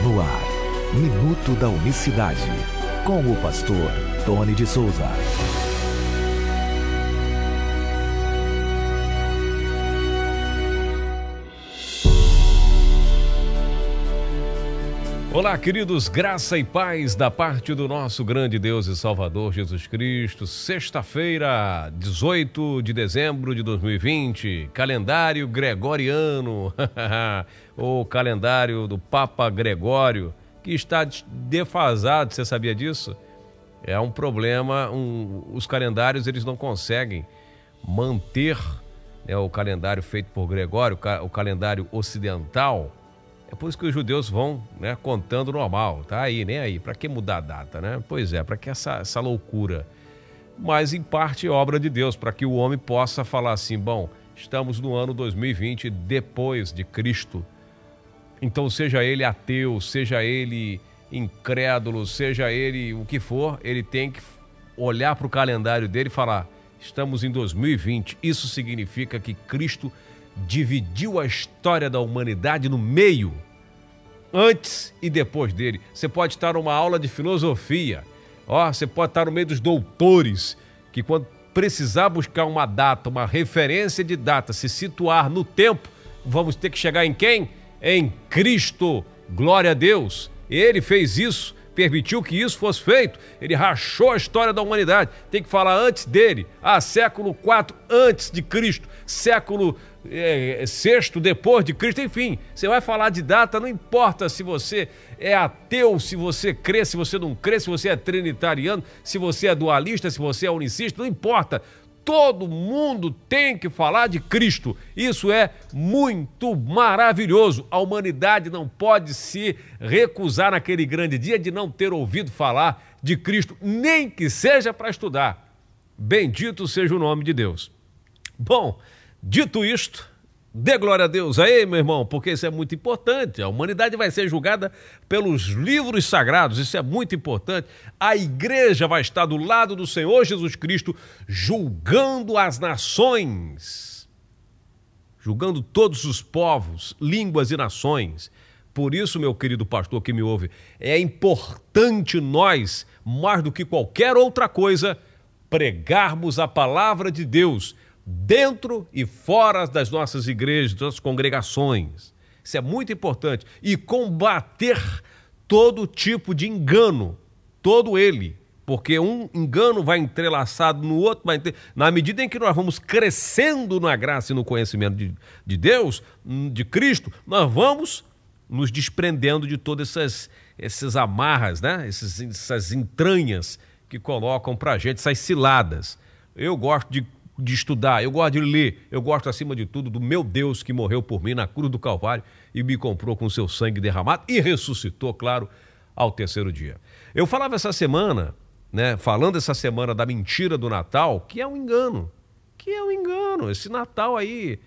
No ar, Minuto da Unicidade, com o pastor Tony de Souza. Olá, queridos, graça e paz da parte do nosso grande Deus e Salvador Jesus Cristo. Sexta-feira, 18 de dezembro de 2020, calendário gregoriano, o calendário do Papa Gregório, que está defasado, você sabia disso? É um problema, os calendários eles não conseguem manter, né, o calendário feito por Gregório, o calendário ocidental. É por isso que os judeus vão, né, contando normal, tá aí, nem aí. Para que mudar a data, né? Pois é, para que essa loucura? Mas em parte é obra de Deus, para que o homem possa falar assim, bom, estamos no ano 2020 depois de Cristo. Então seja ele ateu, seja ele incrédulo, seja ele o que for, ele tem que olhar para o calendário dele e falar, estamos em 2020. Isso significa que Cristo dividiu a história da humanidade no meio, antes e depois dele. Você pode estar numa aula de filosofia, você pode estar no meio dos doutores, que quando precisar buscar uma data, uma referência de data, se situar no tempo, vamos ter que chegar em quem? Em Cristo, glória a Deus. Ele fez isso, permitiu que isso fosse feito, ele rachou a história da humanidade. Tem que falar antes dele, século IV antes de Cristo, século VI depois de Cristo, enfim. Você vai falar de data, não importa se você é ateu, se você crê, se você não crê, se você é trinitariano, se você é dualista, se você é unicista, não importa. Todo mundo tem que falar de Cristo. Isso é muito maravilhoso. A humanidade não pode se recusar naquele grande dia de não ter ouvido falar de Cristo, nem que seja para estudar. Bendito seja o nome de Deus. Bom, dito isto, dê glória a Deus aí, meu irmão, porque isso é muito importante. A humanidade vai ser julgada pelos livros sagrados, isso é muito importante. A igreja vai estar do lado do Senhor Jesus Cristo, julgando as nações, julgando todos os povos, línguas e nações. Por isso, meu querido pastor que me ouve, é importante nós, mais do que qualquer outra coisa, pregarmos a palavra de Deus dentro e fora das nossas igrejas, das nossas congregações. Isso é muito importante. E combater todo tipo de engano, todo ele. Porque um engano vai entrelaçado no outro, na medida em que nós vamos crescendo na graça e no conhecimento de Deus, de Cristo, nós vamos nos desprendendo de todas essas amarras, né? Essas entranhas que colocam pra gente, essas ciladas. Eu gosto de estudar, eu gosto de ler, eu gosto acima de tudo do meu Deus que morreu por mim na cruz do Calvário e me comprou com seu sangue derramado e ressuscitou, claro, ao terceiro dia. Eu falava essa semana, né, falando essa semana da mentira do Natal, que é um engano, esse Natal aí,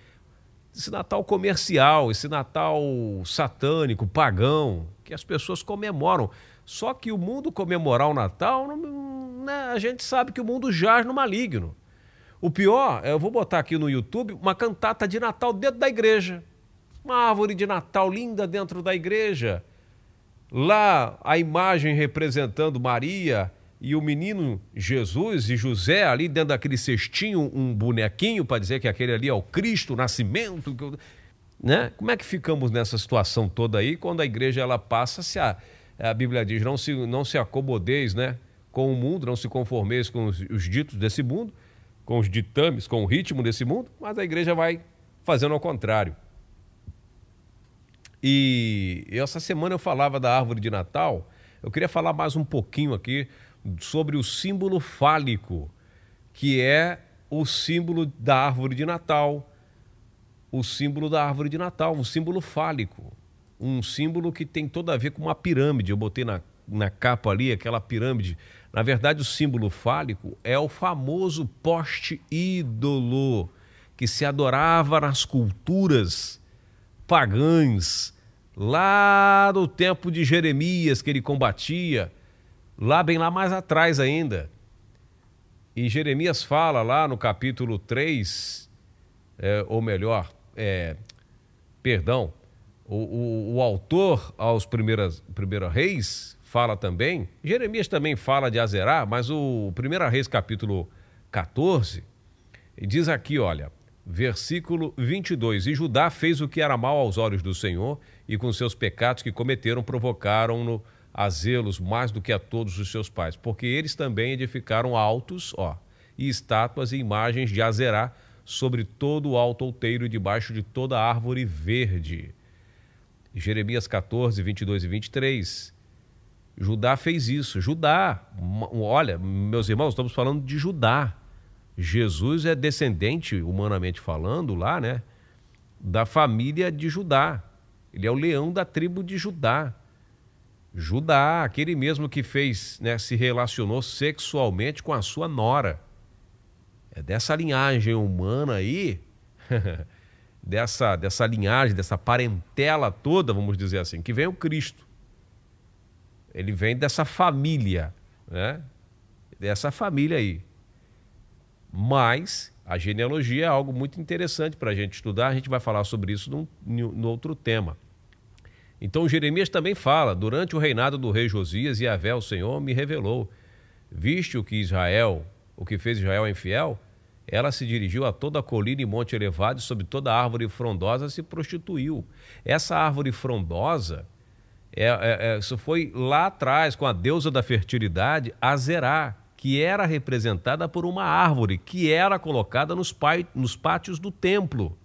esse Natal comercial, esse Natal satânico, pagão, que as pessoas comemoram. Só que o mundo comemorar o Natal, né, a gente sabe que o mundo jaz no maligno. O pior, eu vou botar aqui no YouTube uma cantata de Natal dentro da igreja. Uma árvore de Natal linda dentro da igreja. Lá a imagem representando Maria e o menino Jesus e José ali dentro daquele cestinho, um bonequinho para dizer que aquele ali é o Cristo, o nascimento. Né? Como é que ficamos nessa situação toda aí quando a igreja ela passa, a Bíblia diz, não se acomodeis, né, com o mundo, não se conformeis com os ditos desse mundo, com os ditames, com o ritmo desse mundo, mas a igreja vai fazendo ao contrário. E essa semana eu falava da árvore de Natal, eu queria falar mais um pouquinho aqui sobre o símbolo fálico, que é o símbolo da árvore de Natal, um símbolo fálico, um símbolo que tem todo a ver com uma pirâmide. Eu botei na capa ali aquela pirâmide. Na verdade, o símbolo fálico é o famoso poste ídolo que se adorava nas culturas pagãs, lá no tempo de Jeremias, que ele combatia, bem lá mais atrás ainda. E Jeremias fala lá no capítulo 3, o autor aos primeiros Reis fala também, Jeremias também fala de Azerá, mas o 1 Reis capítulo 14, diz aqui, olha, versículo 22, e Judá fez o que era mal aos olhos do Senhor, e com seus pecados que cometeram provocaram-no a zelos mais do que a todos os seus pais, porque eles também edificaram altos, e estátuas e imagens de Azerá sobre todo o alto outeiro e debaixo de toda árvore verde. Jeremias 14, 22 e 23, Judá fez isso. Judá, olha, meus irmãos, estamos falando de Judá. Jesus é descendente, humanamente falando, lá, né, da família de Judá. Ele é o leão da tribo de Judá. Judá, aquele mesmo que fez, né, se relacionou sexualmente com a sua nora. É dessa linhagem humana aí, dessa linhagem, dessa parentela toda, vamos dizer assim, que vem o Cristo. Ele vem dessa família, né? Dessa família aí. Mas a genealogia é algo muito interessante para a gente estudar, a gente vai falar sobre isso no outro tema. Então Jeremias também fala, durante o reinado do rei Josias, Yahvé, o Senhor, me revelou. Viste o que fez Israel infiel? Ela se dirigiu a toda a colina e monte elevado e sobre toda árvore frondosa se prostituiu. Essa árvore frondosa, isso foi lá atrás com a deusa da fertilidade, Azerá, que era representada por uma árvore que era colocada nos pátios do templo.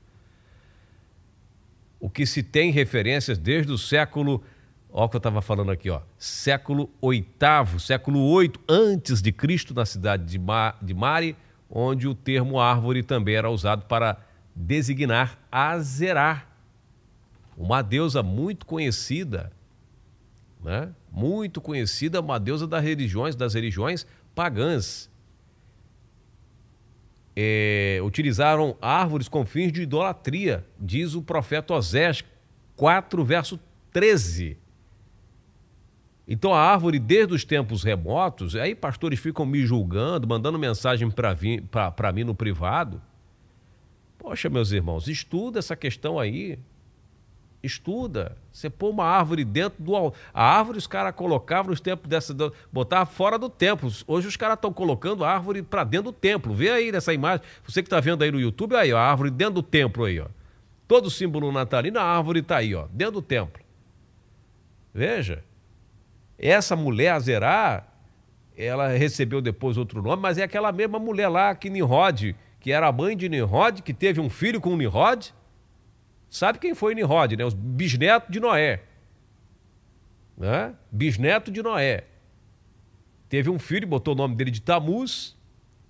O que se tem referências desde o século, olha o que eu estava falando aqui, século VIII, século VIII antes de Cristo, na cidade de Mari, onde o termo árvore também era usado para designar Azerá, uma deusa muito conhecida, né? Muito conhecida, uma deusa das religiões pagãs. Utilizaram árvores com fins de idolatria, diz o profeta Osés 4, verso 13. Então a árvore, desde os tempos remotos, aí pastores ficam me julgando, mandando mensagem para mim no privado. Poxa, meus irmãos, estuda essa questão aí. Estuda. Você pôr uma árvore dentro do... A árvore os caras colocavam nos tempos botava fora do templo. Hoje os caras estão colocando a árvore para dentro do templo. Vê aí nessa imagem. Você que está vendo aí no YouTube, aí, a árvore dentro do templo aí, Todo o símbolo natalino, a árvore está aí, dentro do templo. Veja. Essa mulher, Azerá, ela recebeu depois outro nome, mas é aquela mesma mulher lá que Nimrod, que era a mãe de Nimrod, que teve um filho com Nimrod. Sabe quem foi Nimrod, né? Os bisnetos de Noé. Né? Bisneto de Noé. Teve um filho, botou o nome dele de Tamuz.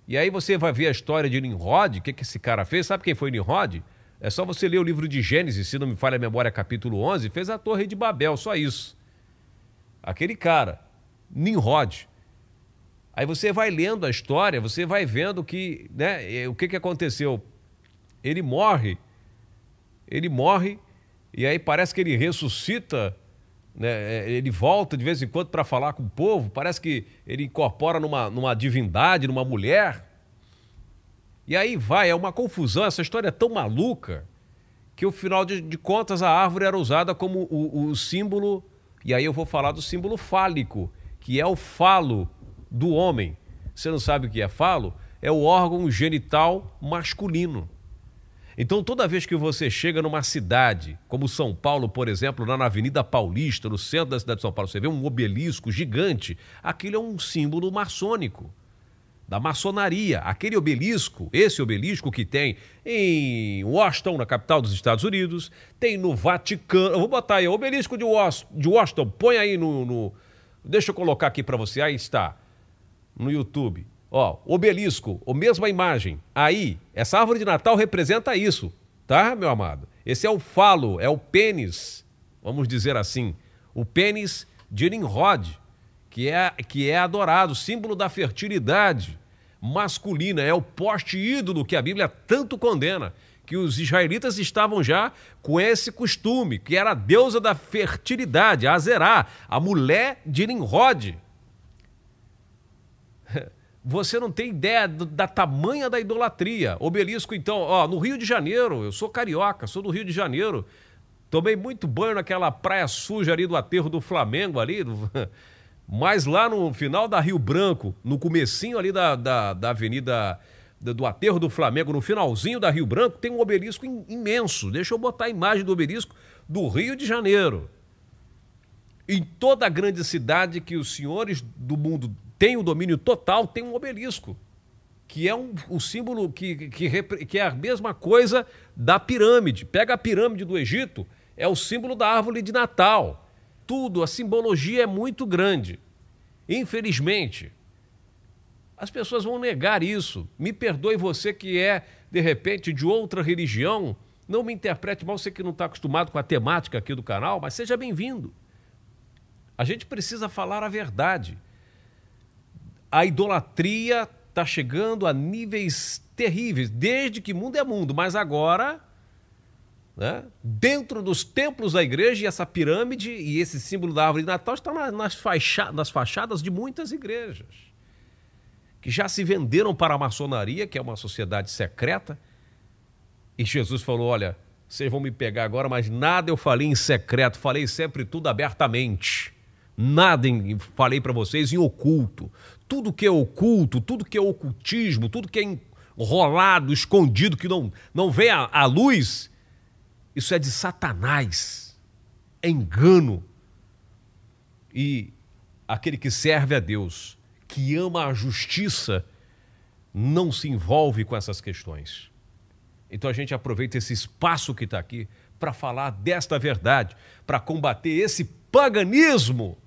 E aí você vai ver a história de Nimrod, o que esse cara fez. Sabe quem foi Nimrod? É só você ler o livro de Gênesis, se não me falha a memória, capítulo 11, fez a Torre de Babel, só isso. Aquele cara, Nimrod. Aí você vai lendo a história, você vai vendo que, né, o que aconteceu. Ele morre, e aí parece que ele ressuscita, né, ele volta de vez em quando para falar com o povo, parece que ele incorpora numa divindade, numa mulher. E aí é uma confusão, essa história é tão maluca, que no final de contas a árvore era usada como o símbolo. E aí eu vou falar do símbolo fálico, que é o falo do homem. Você não sabe o que é falo? É o órgão genital masculino. Então toda vez que você chega numa cidade, como São Paulo, por exemplo, lá na Avenida Paulista, no centro da cidade de São Paulo, você vê um obelisco gigante, aquilo é um símbolo maçônico, da maçonaria. Aquele obelisco, esse obelisco que tem em Washington, na capital dos Estados Unidos, tem no Vaticano. Eu vou botar aí, o obelisco de Washington, põe aí deixa eu colocar aqui para você, aí está, no YouTube. Obelisco, a mesma imagem. Aí, essa árvore de Natal representa isso, tá, meu amado? Esse é o falo, é o pênis, vamos dizer assim, o pênis de Nimrod, que é adorado, símbolo da fertilidade masculina, é o poste ídolo que a Bíblia tanto condena, que os israelitas estavam já com esse costume, que era a deusa da fertilidade, a Azerá, a mulher de Nimrod. Você não tem ideia da tamanha da idolatria. Obelisco, então, no Rio de Janeiro, eu sou carioca, sou do Rio de Janeiro, Tomei muito banho naquela praia suja ali do aterro do Flamengo ali, mas lá no final da Rio Branco, no comecinho ali da avenida do aterro do Flamengo, no finalzinho da Rio Branco, tem um obelisco imenso. Deixa eu botar a imagem do obelisco do Rio de Janeiro. Em toda a grande cidade que os senhores do mundo têm o domínio total, tem um obelisco, que é um símbolo que é a mesma coisa da pirâmide. Pega a pirâmide do Egito, é o símbolo da árvore de Natal. Tudo, a simbologia é muito grande. Infelizmente, as pessoas vão negar isso. Me perdoe você que é, de repente, de outra religião. Não me interprete mal, você que não está acostumado com a temática aqui do canal, mas seja bem-vindo. A gente precisa falar a verdade. A idolatria está chegando a níveis terríveis, desde que mundo é mundo, mas agora, né, dentro dos templos da igreja, e essa pirâmide e esse símbolo da árvore de Natal está nas fachadas de muitas igrejas, que já se venderam para a maçonaria, que é uma sociedade secreta, e Jesus falou, olha, vocês vão me pegar agora, mas nada eu falei em secreto, falei sempre tudo abertamente. Nada falei para vocês em oculto. Tudo que é oculto, tudo que é ocultismo, tudo que é enrolado, escondido, que não vem à luz, isso é de Satanás. É engano. E aquele que serve a Deus, que ama a justiça, não se envolve com essas questões. Então a gente aproveita esse espaço que está aqui para falar desta verdade, para combater esse paganismo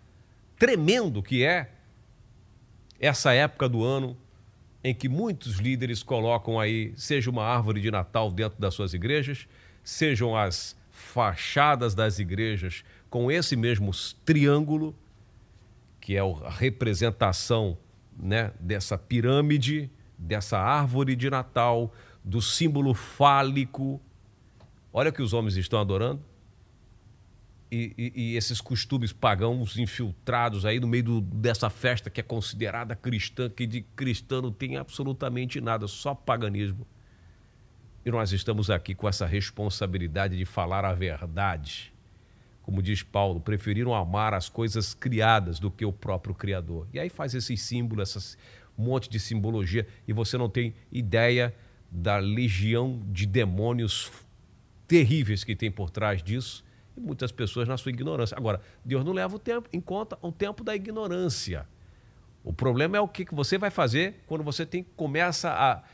tremendo que é essa época do ano em que muitos líderes colocam aí, seja uma árvore de Natal dentro das suas igrejas, sejam as fachadas das igrejas com esse mesmo triângulo, que é a representação, né, dessa pirâmide, dessa árvore de Natal, do símbolo fálico. Olha o que os homens estão adorando. E esses costumes pagãos infiltrados aí no meio dessa festa que é considerada cristã, que de cristã não tem absolutamente nada, só paganismo. E nós estamos aqui com essa responsabilidade de falar a verdade. Como diz Paulo, preferiram amar as coisas criadas do que o próprio Criador. E aí faz esses símbolos, esse monte de simbologia, e você não tem ideia da legião de demônios terríveis que tem por trás disso, e muitas pessoas na sua ignorância. Agora, Deus não leva em conta o tempo da ignorância. O problema é o que você vai fazer quando você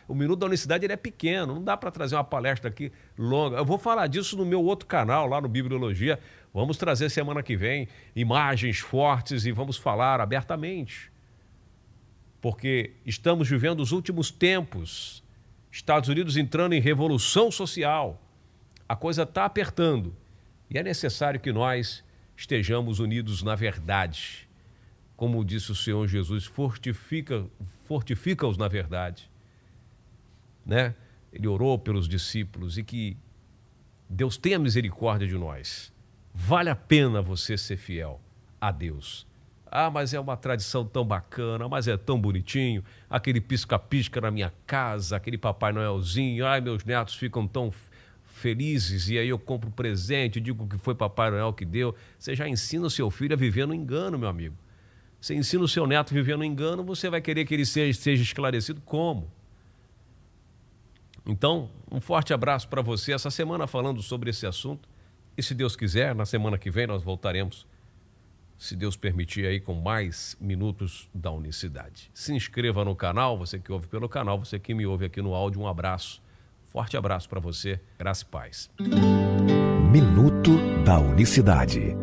o Minuto da Unicidade ele é pequeno, não dá para trazer uma palestra aqui longa. Eu vou falar disso no meu outro canal, lá no Bibliologia. Vamos trazer semana que vem imagens fortes e vamos falar abertamente. Porque estamos vivendo os últimos tempos. Estados Unidos entrando em revolução social. A coisa está apertando. E é necessário que nós estejamos unidos na verdade. Como disse o Senhor Jesus, fortifica-os na verdade. Né? Ele orou pelos discípulos e que Deus tenha misericórdia de nós. Vale a pena você ser fiel a Deus. Ah, mas é uma tradição tão bacana, mas é tão bonitinho. Aquele pisca-pisca na minha casa, aquele Papai Noelzinho. Ai, meus netos ficam tão felizes e aí eu compro presente, digo que foi Papai Noel que deu. Você já ensina o seu filho a viver no engano, meu amigo. Você ensina o seu neto a viver no engano, você vai querer que ele seja esclarecido como? Então, um forte abraço para você. Essa semana falando sobre esse assunto. E se Deus quiser, na semana que vem nós voltaremos, se Deus permitir, aí com mais minutos da Unicidade. Se inscreva no canal, você que ouve pelo canal, você que me ouve aqui no áudio, um abraço. Forte abraço para você, graça e paz. Minuto da Unicidade.